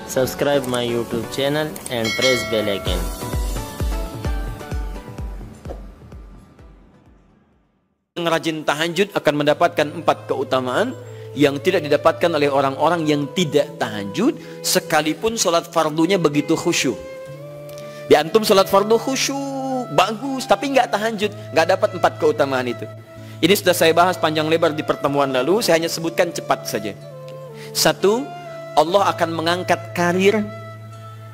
Subscribe my YouTube channel and press bell icon. Yang rajin tahajud akan mendapatkan 4 keutamaan yang tidak didapatkan oleh orang-orang yang tidak tahajud, sekalipun sholat fardunya begitu khusyuk. Di antum sholat fardu khusyuk, bagus, tapi nggak tahajud, nggak dapat 4 keutamaan itu. Ini sudah saya bahas panjang lebar di pertemuan lalu, saya hanya sebutkan cepat saja. 1. Allah akan mengangkat karir,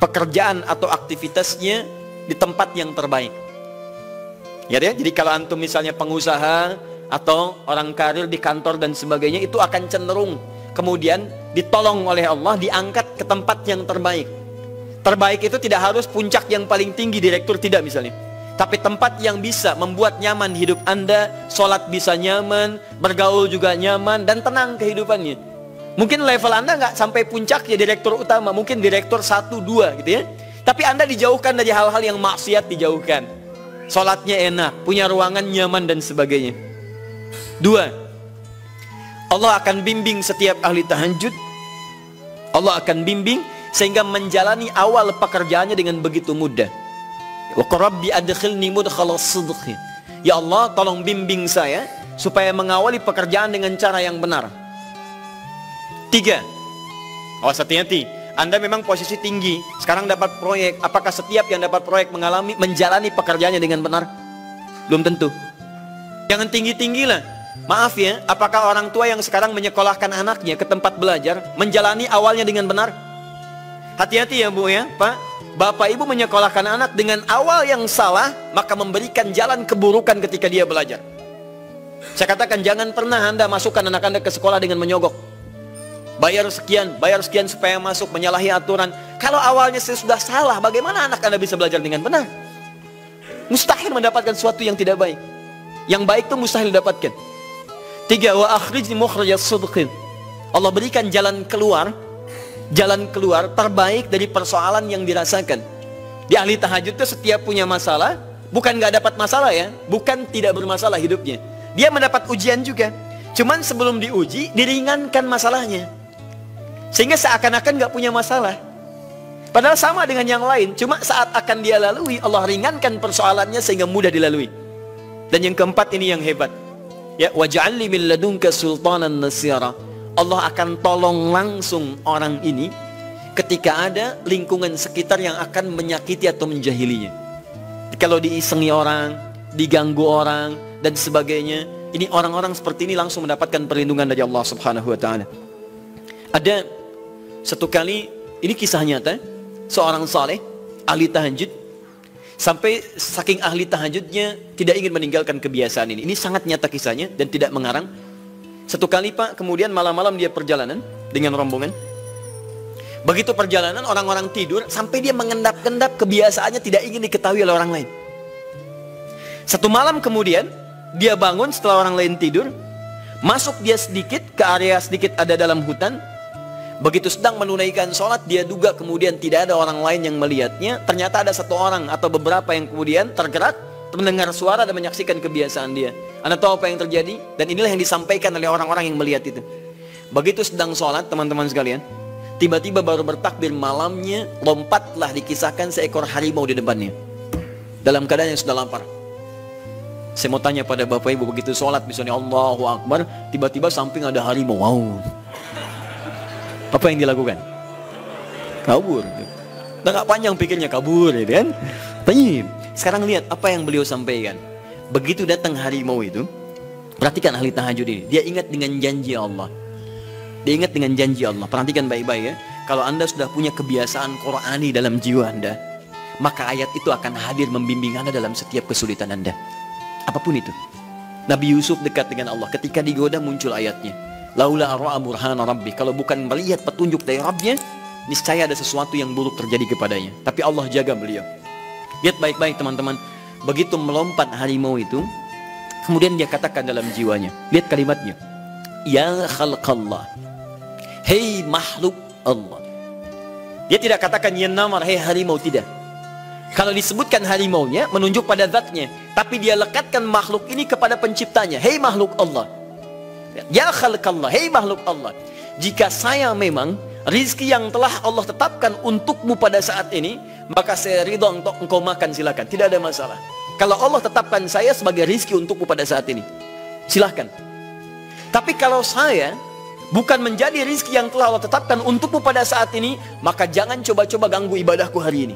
pekerjaan atau aktivitasnya di tempat yang terbaik. Ya, jadi kalau antum misalnya pengusaha atau orang karir di kantor dan sebagainya, itu akan cenderung kemudian ditolong oleh Allah, diangkat ke tempat yang terbaik. Terbaik itu tidak harus puncak yang paling tinggi, direktur, tidak misalnya, tapi tempat yang bisa membuat nyaman hidup Anda, sholat bisa nyaman, bergaul juga nyaman, dan tenang kehidupannya. Mungkin level Anda nggak sampai puncak ya direktur utama, mungkin direktur 1, 2 gitu ya, tapi Anda dijauhkan dari hal-hal yang maksiat, dijauhkan. Sholatnya enak, punya ruangan nyaman dan sebagainya. 2. Allah akan bimbing setiap ahli tahajud. Allah akan bimbing sehingga menjalani awal pekerjaannya dengan begitu mudah. Wa rabbi adkhilni mudkhalas sidqi. Ya Allah, tolong bimbing saya supaya mengawali pekerjaan dengan cara yang benar. 3. Awas, hati-hati. Anda memang posisi tinggi, sekarang dapat proyek. Apakah setiap yang dapat proyek menjalani pekerjaannya dengan benar? Belum tentu. Jangan tinggi-tinggi lah. Maaf ya, apakah orang tua yang sekarang menyekolahkan anaknya ke tempat belajar menjalani awalnya dengan benar? Hati-hati ya Bu ya, Pak. Bapak Ibu menyekolahkan anak dengan awal yang salah, maka memberikan jalan keburukan ketika dia belajar. Saya katakan, jangan pernah Anda masukkan anak Anda ke sekolah dengan menyogok. Bayar sekian supaya masuk, menyalahi aturan. Kalau awalnya sudah salah, bagaimana anak Anda bisa belajar dengan benar? Mustahil mendapatkan sesuatu yang tidak baik. Yang baik itu mustahil didapatkan. 3. Wa akhrijni mukhrajas sidqin. Allah berikan jalan keluar terbaik dari persoalan yang dirasakan. Di ahli tahajud itu setiap punya masalah, bukan nggak dapat masalah ya, bukan tidak bermasalah hidupnya. Dia mendapat ujian juga. Cuman sebelum diuji, diringankan masalahnya, sehingga seakan-akan nggak punya masalah. Padahal sama dengan yang lain, cuma saat akan dia lalui, Allah ringankan persoalannya sehingga mudah dilalui. Dan yang keempat ini yang hebat. Ya, waj'alni min ladunka sultanan nasira. Allah akan tolong langsung orang ini ketika ada lingkungan sekitar yang akan menyakiti atau menjahilinya. Kalau diisengi orang, diganggu orang dan sebagainya, ini orang-orang seperti ini langsung mendapatkan perlindungan dari Allah Subhanahu wa taala. Ada satu kali, ini kisah nyata, seorang saleh ahli tahajud, sampai saking ahli tahajudnya tidak ingin meninggalkan kebiasaan ini. Ini sangat nyata kisahnya dan tidak mengarang. Satu kali Pak, kemudian malam-malam dia perjalanan dengan rombongan. Begitu perjalanan, orang-orang tidur, sampai dia mengendap-endap, kebiasaannya tidak ingin diketahui oleh orang lain. Satu malam kemudian dia bangun setelah orang lain tidur, masuk dia sedikit ke area sedikit ada dalam hutan. Begitu sedang menunaikan sholat, dia duga kemudian tidak ada orang lain yang melihatnya. Ternyata ada satu orang atau beberapa yang kemudian tergerak, mendengar suara dan menyaksikan kebiasaan dia. Anda tahu apa yang terjadi? Dan inilah yang disampaikan oleh orang-orang yang melihat itu. Begitu sedang sholat, teman-teman sekalian, tiba-tiba baru bertakbir malamnya, lompatlah dikisahkan seekor harimau di depannya, dalam keadaan yang sudah lapar. Saya mau tanya pada Bapak Ibu, begitu sholat misalnya Allahu Akbar, tiba-tiba samping ada harimau. Wow. Apa yang dilakukan? Kabur. Udah gak panjang pikirnya, kabur ya kan? Tanya. Sekarang lihat apa yang beliau sampaikan. Begitu datang harimau itu, perhatikan ahli tahajud ini, dia ingat dengan janji Allah. Dia ingat dengan janji Allah. Perhatikan baik-baik ya. Kalau Anda sudah punya kebiasaan Qur'ani dalam jiwa Anda, maka ayat itu akan hadir membimbing Anda dalam setiap kesulitan Anda. Apapun itu. Nabi Yusuf dekat dengan Allah, ketika digoda muncul ayatnya. Laula ra'a burhana rabbi. Kalau bukan melihat petunjuk dari Rabbnya, niscaya ada sesuatu yang buruk terjadi kepadanya. Tapi Allah jaga beliau. Lihat baik-baik teman-teman. Begitu melompat harimau itu, kemudian dia katakan dalam jiwanya, lihat kalimatnya, ya khalqallah, hei makhluk Allah. Dia tidak katakan ya namar, hei harimau, tidak. Kalau disebutkan harimaunya menunjuk pada zatnya, tapi dia lekatkan makhluk ini kepada penciptanya. Hei makhluk Allah, ya khalqallah, hei makhluk Allah. Jika saya memang rizki yang telah Allah tetapkan untukmu pada saat ini, maka saya ridho untuk engkau makan, silakan, tidak ada masalah. Kalau Allah tetapkan saya sebagai rizki untukmu pada saat ini, silahkan. Tapi kalau saya bukan menjadi rizki yang telah Allah tetapkan untukmu pada saat ini, maka jangan coba-coba ganggu ibadahku hari ini.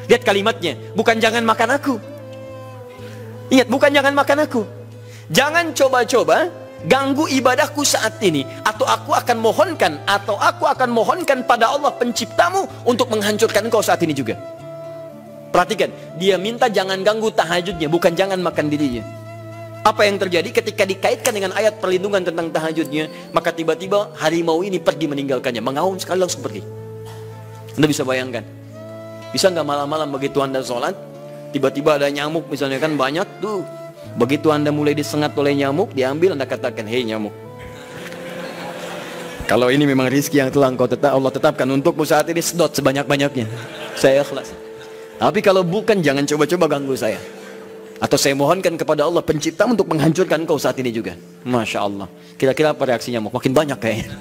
Lihat kalimatnya, bukan jangan makan aku. Ingat, bukan jangan makan aku. Jangan coba-coba ganggu ibadahku saat ini, atau aku akan mohonkan pada Allah penciptamu untuk menghancurkan engkau saat ini juga. Perhatikan, dia minta jangan ganggu tahajudnya, bukan jangan makan dirinya. Apa yang terjadi ketika dikaitkan dengan ayat perlindungan tentang tahajudnya, maka tiba-tiba harimau ini pergi meninggalkannya, mengaum sekali langsung pergi. Anda bisa bayangkan, bisa nggak malam-malam begitu Anda sholat, tiba-tiba ada nyamuk misalnya, kan banyak tuh. Begitu Anda mulai disengat oleh nyamuk, diambil, Anda katakan, hei nyamuk, kalau ini memang rizki yang telah Allah tetapkan untukmu saat ini, sedot sebanyak-banyaknya, saya ikhlas. Tapi kalau bukan, jangan coba-coba ganggu saya. Atau saya mohonkan kepada Allah pencipta untuk menghancurkan engkau saat ini juga. Masya Allah. Kira-kira apa reaksi nyamuk? Makin banyak kayaknya.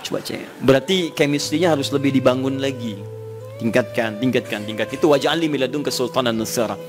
Coba cek. Berarti chemistry-nya harus lebih dibangun lagi. Tingkatkan. Itu waj'alni min ladunka sultanan nasira.